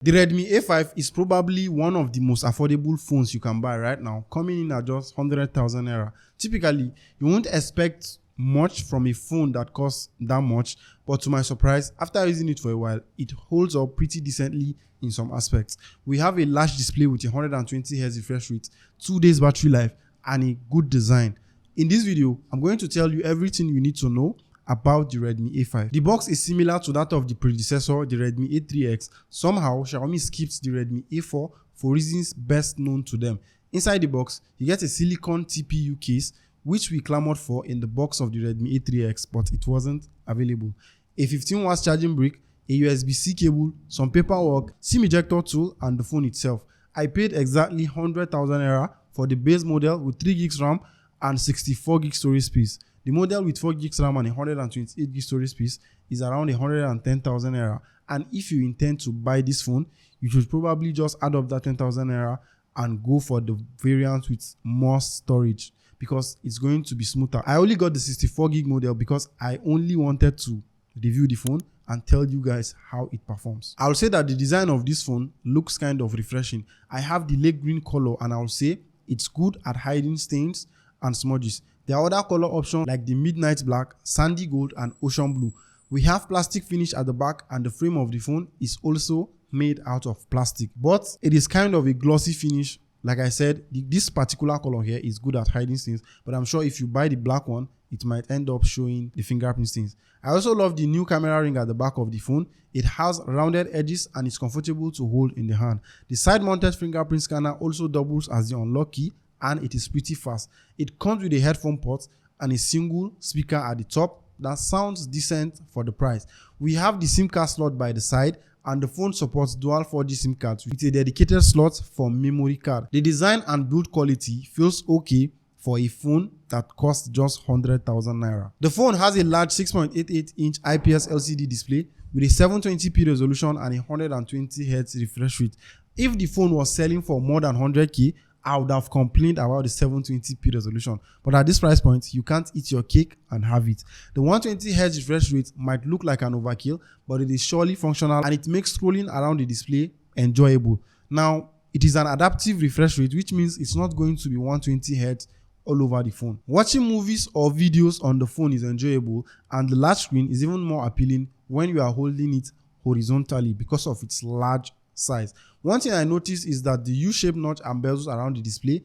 The Redmi A5 is probably one of the most affordable phones you can buy right now, coming in at just 100,000 naira. Typically, you won't expect much from a phone that costs that much, but to my surprise, after using it for a while, it holds up pretty decently in some aspects. We have a large display with 120Hz refresh rate, 2 days battery life, and a good design. In this video, I'm going to tell you everything you need to know about the Redmi A5. The box is similar to that of the predecessor, the Redmi A3X. Somehow, Xiaomi skipped the Redmi A4 for reasons best known to them. Inside the box, you get a silicone TPU case, which we clamored for in the box of the Redmi A3X, but it wasn't available. A 15 watts charging brick, a USB-C cable, some paperwork, SIM ejector tool, and the phone itself. I paid exactly 100,000 naira for the base model with 3 gigs RAM and 64 gig storage space. The model with 4 gigs RAM and 128 gig storage space is around 110,000 naira. And if you intend to buy this phone, you should probably just add up that 10,000 naira and go for the variant with more storage, because it's going to be smoother. I only got the 64 gig model because I only wanted to review the phone and tell you guys how it performs. I'll say that the design of this phone looks kind of refreshing. I have the lake green color, and I'll say it's good at hiding stains and smudges. There are other color options like the midnight black, sandy gold, and ocean blue. We have plastic finish at the back, and the frame of the phone is also made out of plastic, but it is kind of a glossy finish. Like I said, this particular color here is good at hiding stains, but I'm sure if you buy the black one, it might end up showing the fingerprint stains. I also love the new camera ring at the back of the phone. It has rounded edges and is comfortable to hold in the hand. The side mounted fingerprint scanner also doubles as the unlock key, and it is pretty fast. It comes with a headphone port and a single speaker at the top that sounds decent for the price. We have the SIM card slot by the side, and the phone supports dual 4G SIM cards with a dedicated slot for memory card. The design and build quality feels okay for a phone that costs just 100,000 naira. The phone has a large 6.88-inch IPS LCD display with a 720p resolution and a 120Hz refresh rate. If the phone was selling for more than 100k, I would have complained about the 720p resolution, but at this price point, you can't eat your cake and have it. The 120Hz refresh rate might look like an overkill, but it is surely functional, and it makes scrolling around the display enjoyable. Now, it is an adaptive refresh rate, which means it's not going to be 120Hz all over the phone. Watching movies or videos on the phone is enjoyable, and the large screen is even more appealing when you are holding it horizontally because of its large size. One thing I noticed is that the U-shaped notch and bezels around the display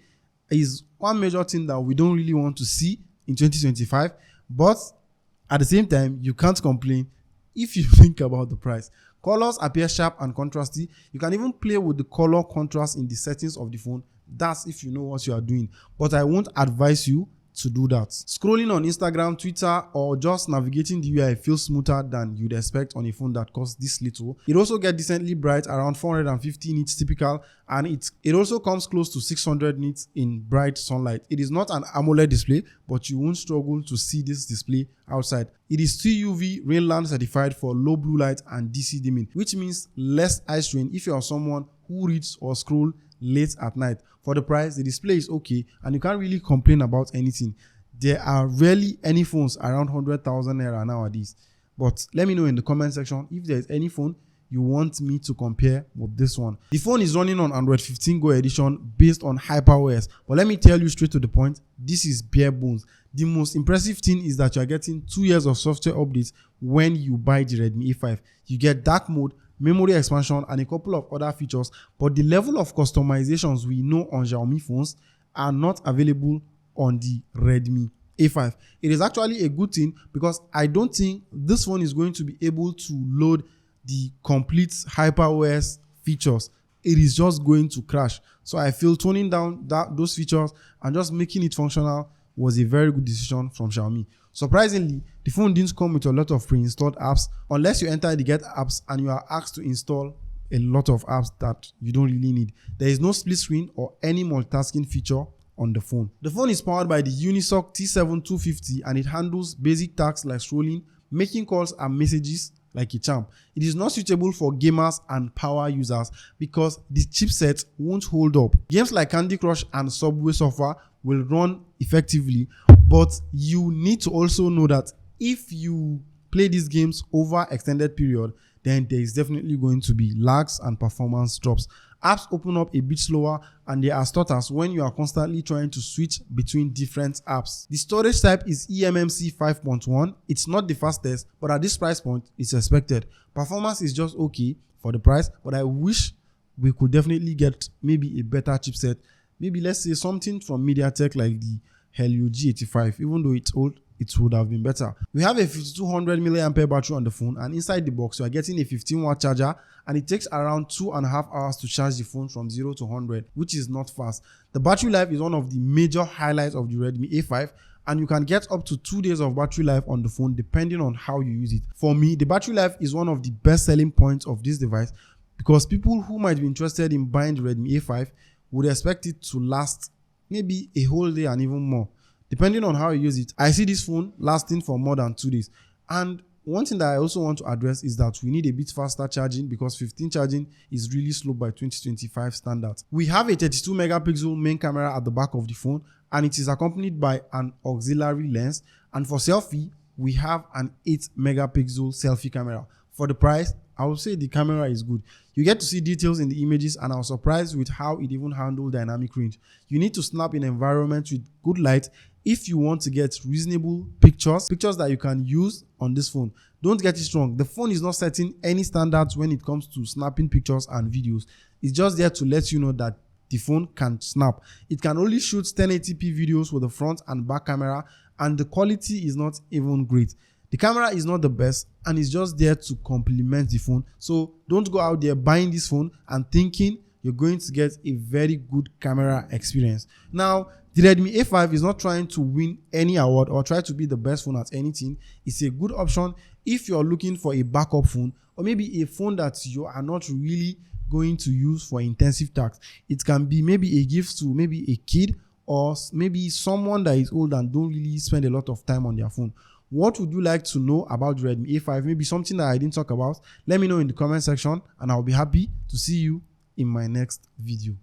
is one major thing that we don't really want to see in 2025, but at the same time, you can't complain if you think about the price. Colors appear sharp and contrasty. You can even play with the color contrast in the settings of the phone. That's if you know what you are doing, but I won't advise you to do that. Scrolling on Instagram, Twitter, or just navigating the UI feels smoother than you'd expect on a phone that costs this little. It also gets decently bright, around 450 nits typical, and it also comes close to 600 nits in bright sunlight. It is not an AMOLED display, but you won't struggle to see this display outside. It is TUV Rainland certified for low blue light and DC dimming, which means less eye strain if you are someone who reads or scroll late at night. For the price, the display is okay, and you can't really complain about anything. There are rarely any phones around 100,000 naira nowadays, but let me know in the comment section if there is any phone you want me to compare with this one. The phone is running on Android 15 Go edition based on HyperOS, but let me tell you straight to the point, this is bare bones. The most impressive thing is that you are getting 2 years of software updates when you buy the Redmi A5. You get dark mode, memory expansion, and a couple of other features, but the level of customizations we know on Xiaomi phones are not available on the Redmi A5. It is actually a good thing because I don't think this phone is going to be able to load the complete HyperOS features. It is just going to crash. So I feel toning down those features and just making it functional was a very good decision from Xiaomi. Surprisingly, the phone didn't come with a lot of pre-installed apps unless you enter the Get Apps and you are asked to install a lot of apps that you don't really need. There is no split screen or any multitasking feature on the phone. The phone is powered by the Unisoc T7-250 and it handles basic tasks like scrolling, making calls and messages like a champ. It is not suitable for gamers and power users because the chipset won't hold up. Games like Candy Crush and Subway Surfer will run effectively, but you need to also know that if you play these games over extended period, then there is definitely going to be lags and performance drops. Apps open up a bit slower and they are stutters when you are constantly trying to switch between different apps. The storage type is eMMC 5.1. It's not the fastest, but at this price point, it's expected. Performance is just okay for the price, but I wish we could definitely get maybe a better chipset. Maybe let's say something from MediaTek like the Helio G85. Even though it's old, it would have been better. We have a 5200 mAh battery on the phone, and inside the box you are getting a 15-watt charger, and it takes around 2.5 hours to charge the phone from 0 to 100, which is not fast. The battery life is one of the major highlights of the Redmi A5, and you can get up to 2 days of battery life on the phone depending on how you use it. For me, the battery life is one of the best selling points of this device, because people who might be interested in buying the Redmi A5 would expect it to last maybe a whole day and even more, depending on how you use it. I see this phone lasting for more than 2 days. And one thing that I also want to address is that we need a bit faster charging, because 15 charging is really slow by 2025 standards. We have a 32 megapixel main camera at the back of the phone, and it is accompanied by an auxiliary lens. And for selfie, we have an 8 megapixel selfie camera. For the price, I would say the camera is good. You get to see details in the images, and I was surprised with how it even handled dynamic range. You need to snap in environments with good light if you want to get reasonable pictures that you can use on this phone. Don't get it wrong. The phone is not setting any standards when it comes to snapping pictures and videos. It's just there to let you know that the phone can snap. It can only shoot 1080p videos with the front and back camera, and the quality is not even great. The camera is not the best, and it's just there to complement the phone. So don't go out there buying this phone and thinking you're going to get a very good camera experience. Now, the Redmi A5 is not trying to win any award or try to be the best phone at anything. It's a good option if you're looking for a backup phone, or maybe a phone that you are not really going to use for intensive tasks. It can be maybe a gift to maybe a kid, or maybe someone that is old and don't really spend a lot of time on their phone. What would you like to know about the Redmi A5? Maybe something that I didn't talk about. Let me know in the comment section, and I'll be happy to see you in my next video.